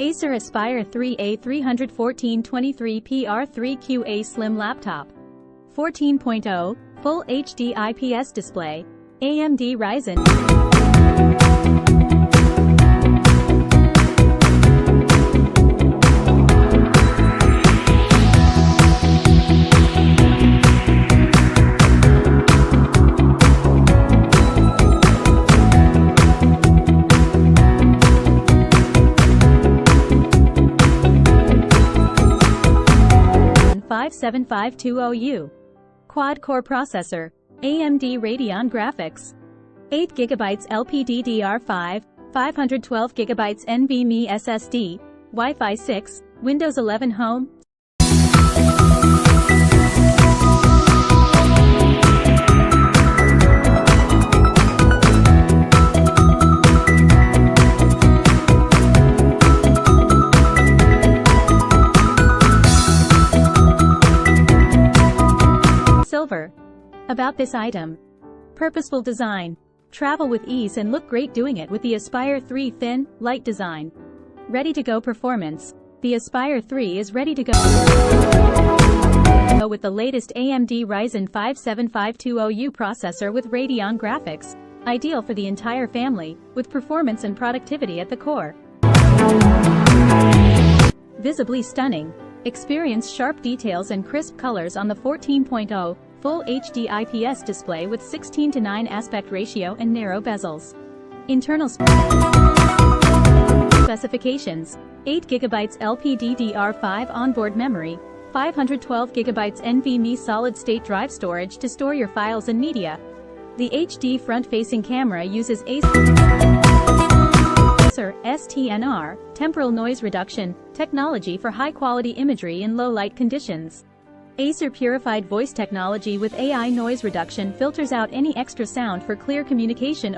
Acer Aspire 3 A314-23P-R3QA Slim Laptop. 14.0, Full HD IPS display. AMD Ryzen. A314-23P-R3QA Quad-core processor, AMD Radeon graphics. 8GB LPDDR5, 512GB NVMe SSD, Wi-Fi 6, Windows 11 Home. Silver. About this item. Purposeful design. Travel with ease and look great doing it with the Aspire 3 thin, light design. Ready-to-go performance. The Aspire 3 is ready to go with the latest AMD Ryzen 5 7520U processor with Radeon graphics. Ideal for the entire family, with performance and productivity at the core. Visibly stunning. Experience sharp details and crisp colors on the 14.0 Full HD IPS display with 16:9 aspect ratio and narrow bezels. Internal specifications: 8GB LPDDR5 onboard memory, 512GB NVMe solid-state drive storage to store your files and media. The HD front-facing camera uses Acer STNR, temporal noise reduction, technology for high-quality imagery in low-light conditions. Acer purified voice technology with AI noise reduction filters out any extra sound for clear communication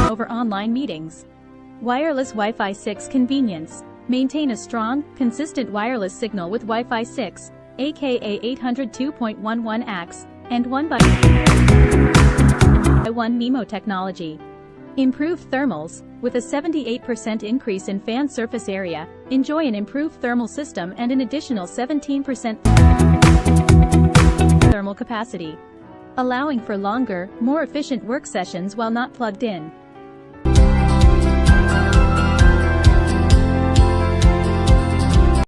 over online meetings. Wireless Wi-Fi 6 convenience. Maintain a strong, consistent wireless signal with Wi-Fi 6, aka 802.11 AX, and 1x1 MIMO technology. Improved thermals. With a 78% increase in fan surface area, enjoy an improved thermal system and an additional 17% thermal capacity, allowing for longer, more efficient work sessions while not plugged in.